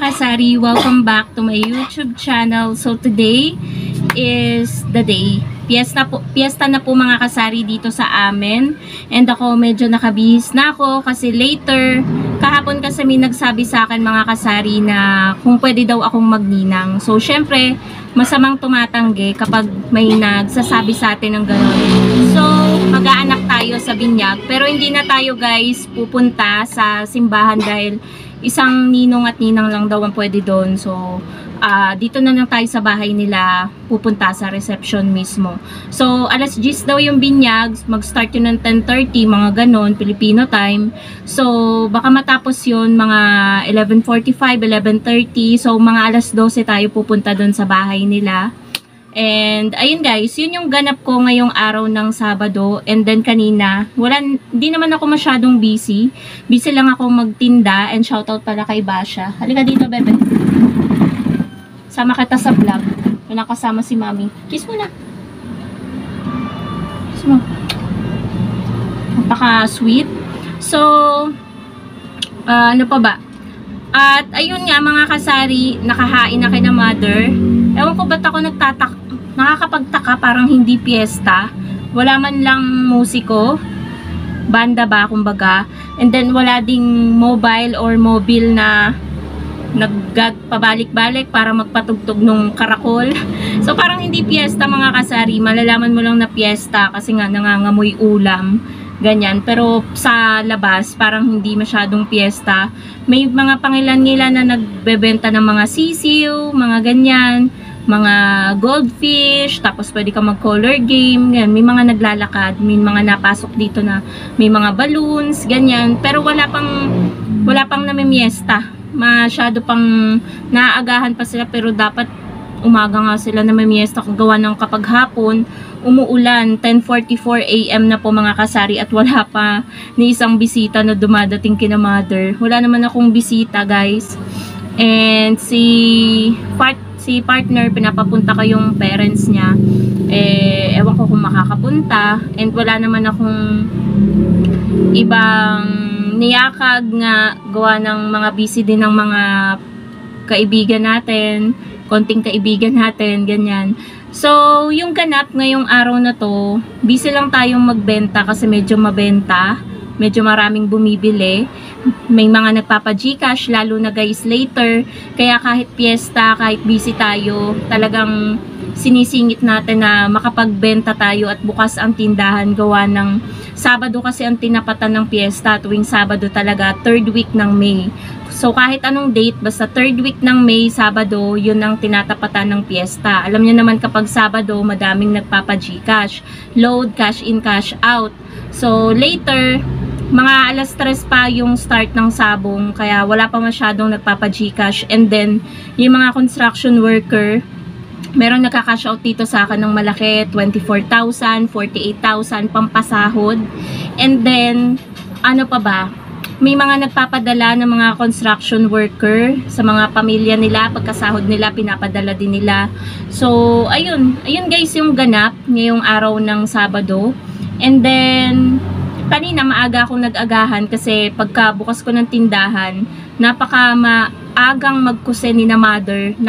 kasari, welcome back to my YouTube channel. So today is the day. Piyesta na po mga kasari dito sa amin. And ako medyo nakabihis na ako kasi later, kahapon kasi may nagsabi sa akin mga kasari na kung pwede daw akong magninang. So syempre, masamang tumatanggi kapag may nagsasabi sa atin ng gano'n. So, mag-aanak tayo sa binyag. Pero hindi na tayo guys pupunta sa simbahan dahil isang ninong at ninang lang daw ang pwede doon. So, dito na lang tayo sa bahay nila pupunta sa reception mismo. So, alas 10 daw yung binyag. Mag-start yun ng 10:30, mga ganon, Filipino time. So, baka matapos yun mga 11:45, 11:30. So, mga alas 12 tayo pupunta doon sa bahay nila. And, ayun guys, yun yung ganap ko ngayong araw ng Sabado. And then kanina, hindi naman ako masyadong busy. Busy lang ako magtinda. And shoutout pala kay Basha. Halika dito, bebe. Sama kita sa vlog. May nakasama si Mami. Kiss mo na. Kiss mo. Napaka-sweet. So, ano pa ba? At, ayun nga mga kasari, nakahain na kay na mother. Ewan ko ba't ako nakakapagtaka, parang hindi piyesta. Wala man lang musiko, banda ba kumbaga. And then wala ding mobile or mobile na nagpabalik-balik para magpatugtog nung karakol. So parang hindi piyesta mga kasari. Malalaman mo lang na piyesta kasi nga nangangamoy ulam. Ganyan. Pero sa labas, parang hindi masyadong piyesta. May mga pangilan-ngilan na nagbebenta ng mga sisiw, mga ganyan, mga goldfish, tapos pwede ka mag-color game, ganyan. May mga naglalakad, may mga napasok dito na may mga balloons, ganyan. Pero wala pang namimiesta. Masyado pang naaagahan pa sila, pero dapat umaga nga sila namimiesta gawa ng kapag hapon umuulan. 10:44 AM na po mga kasari at wala pa ni isang bisita na dumadating kina mother. Wala naman akong bisita guys. And si partner, pinapapunta ko yung parents niya. Ewan ko kung makakapunta. And wala naman akong ibang niyakag nga gawa ng mga busy din ng mga kaibigan natin. Konting kaibigan natin, ganyan. So, yung ganap ngayong araw na to, busy lang tayong magbenta kasi medyo mabenta. Medyo maraming bumibili. May mga nagpapa-Gcash, lalo na guys later. Kaya kahit piyesta, kahit busy tayo, talagang sinisingit natin na makapagbenta tayo at bukas ang tindahan gawa ng Sabado kasi ang tinapatan ng piyesta tuwing Sabado talaga, 3rd week ng May. So kahit anong date, basta 3rd week ng May, Sabado, yun ang tinatapatan ng piyesta. Alam niyo naman kapag Sabado, madaming nagpapa-Gcash. Load, cash in, cash out. So later, mga alas 3 pa yung start ng sabong, kaya wala pa masyadong nagpapa-Gcash. And then, yung mga construction worker, merong nagka-cash out dito sa akin ng malaki, 24,000, 48,000 pampasahod. And then, ano pa ba? May mga nagpapadala ng mga construction worker sa mga pamilya nila, pagkasahod nila, pinapadala din nila. So, ayun guys yung ganap ngayong araw ng Sabado. And then, kanina maaga akong nag-agahan kasi pagkabukas ko ng tindahan, maagang magkuse ni na mother.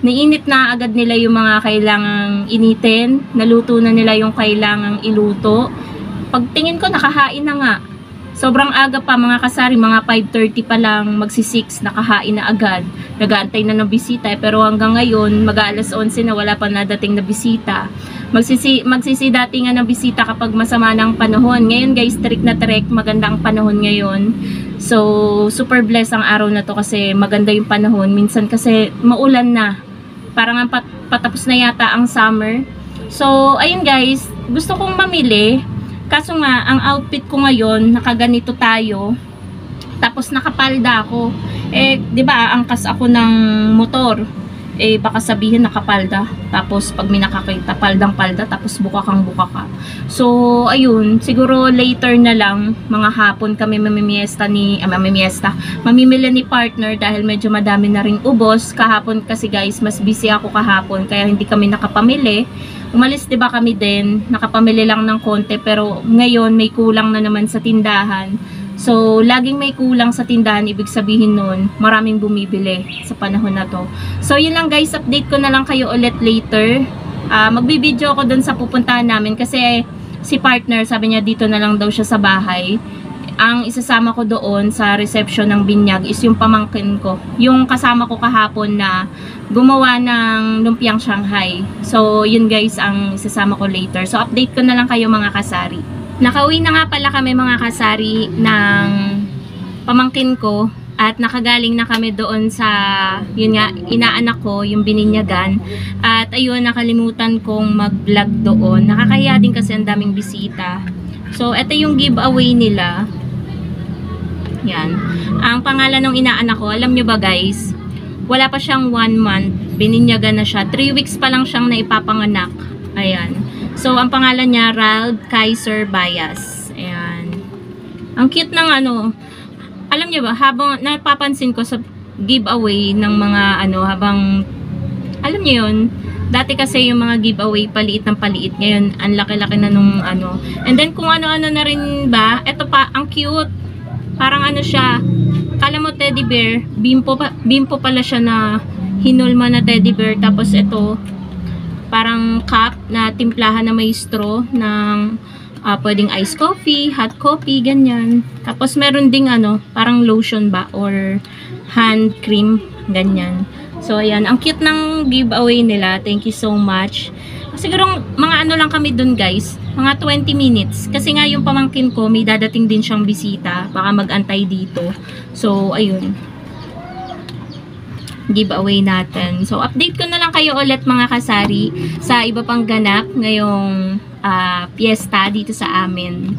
Nainit na agad nila yung mga kailangang initin. Naluto na nila yung kailangang iluto. Pagtingin ko, nakahain na nga. Sobrang aga pa mga kasari, mga 5:30 pa lang, magsi-6, nakahain na agad. Nag-aantay na ng bisita. Pero hanggang ngayon, mag-aalas 11 na wala pa nadating na bisita. Magsisidatingan ng bisita kapag masama ng panahon. Ngayon guys, trick na trick, magandang panahon ngayon. So, super blessed ang araw na to kasi maganda yung panahon. Minsan kasi maulan na. Parang patapos na yata ang summer. So, ayun guys, gusto kong mamili. Kaso nga, ang outfit ko ngayon, nakaganito tayo. Tapos nakapalda ako. Di ba, angkas ako ng motor. Baka sabihin nakapalda. Tapos pag may nakakita, paldang-palda, tapos buka ka. So, ayun, siguro later na lang, mga hapon kami mamimili ni partner dahil medyo madami na ring ubos. Kahapon kasi guys, mas busy ako kahapon, kaya hindi kami nakapamili. Umalis 'di ba kami din, nakapamili lang ng konti, pero ngayon may kulang na naman sa tindahan. So, laging may kulang sa tindahan, ibig sabihin nun, maraming bumibili sa panahon na to. So, yun lang guys, update ko na lang kayo ulit later. Magbibideo ako dun sa pupuntahan namin kasi si partner, sabi niya dito na lang daw siya sa bahay. Ang isasama ko doon sa reception ng binyag is yung pamangkin ko. Yung kasama ko kahapon na gumawa ng lumpiang Shanghai. So, yun guys ang isasama ko later. So, update ko na lang kayo mga kasari. Nakauwi na nga pala kami mga kasari ng pamangkin ko. At nakagaling na kami doon sa, yun nga, inaanak ko, yung bininyagan. At ayun, nakalimutan kong mag-vlog doon. Nakakahiya din kasi ang daming bisita. So, ito yung giveaway nila. Yan. Ang pangalan ng inaanak ko, alam nyo ba guys, wala pa siyang 1 month, bininyagan na siya. 3 weeks pa lang siyang naipapanganak. Ayan. So, ang pangalan niya, Rald Kaiser Bayas. Ayan. Ang cute ng ano, alam nyo ba, habang napapansin ko sa giveaway ng mga ano, habang, alam nyo yun, dati kasi yung mga giveaway, paliit ng paliit. Ngayon, ang laki-laki na nung ano. And then, kung ano-ano na rin ba, eto pa, ang cute. Parang ano siya, kala mo teddy bear, bimpo pala siya na hinulma na teddy bear. Tapos ito, parang cup na timplahan na may straw ng pwedeng iced coffee, hot coffee, ganyan. Tapos meron ding ano, parang lotion ba or hand cream, ganyan. So ayan, ang cute ng giveaway nila. Thank you so much. Siguro mga ano lang kami dun guys, mga 20 minutes. Kasi nga yung pamangkin ko, may dadating din siyang bisita. Baka mag-antay dito. So, ayun. Giveaway natin. So, update ko na lang kayo ulit mga kasari sa iba pang ganap ngayong piyesta dito sa amin.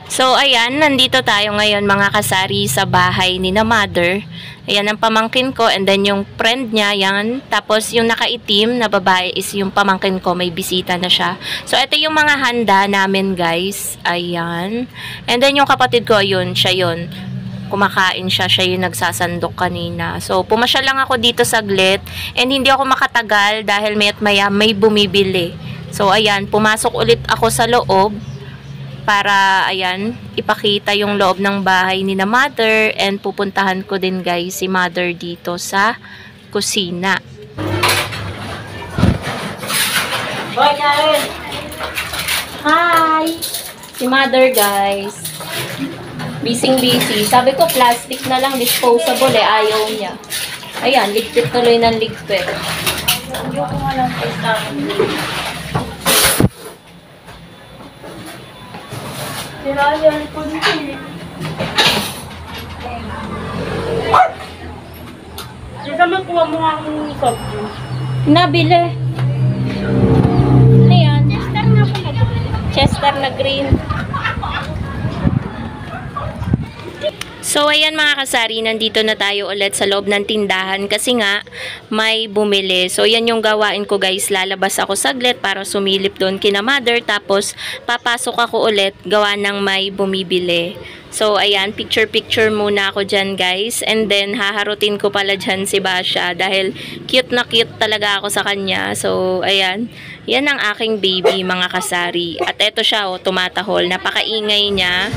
So, ayan, nandito tayo ngayon mga kasari sa bahay ni na mother. Ayan ang pamangkin ko and then yung friend niya, yan. Tapos yung nakaitim na babae is yung pamangkin ko, may bisita na siya. So, ito yung mga handa namin guys. Ayan. And then yung kapatid ko, yun, siya yun. Kumakain siya, siya yung nagsasandok kanina. So, pumasya lang ako dito saglit and hindi ako makatagal dahil mayat maya may bumibili. So, ayan, pumasok ulit ako sa loob para, ayan, ipakita yung loob ng bahay ni na mother and pupuntahan ko din guys si mother dito sa kusina. Hi! Si mother guys. Busy. Sabi ko plastic na lang, disposable eh, ayaw niya. Ayan, ligpit tuloy ng ligpit. Ayaw ko nga lang Tirayan po din. Sika magkuha mo nga akong soft juice. Nabili. Ayan. Chester na green. So, ayan mga kasari, nandito na tayo ulit sa loob ng tindahan kasi nga may bumili. So, yan yung gawain ko guys. Lalabas ako saglit para sumilip doon kina mother. Tapos, papasok ako ulit gawa ng may bumibili. So, ayan, picture-picture muna ako dyan guys. And then, haharutin ko pala dyan si Basha dahil cute na cute talaga ako sa kanya. So, ayan. Yan ang aking baby mga kasari. At eto siya, oh, tumatahol. Napakaingay niya.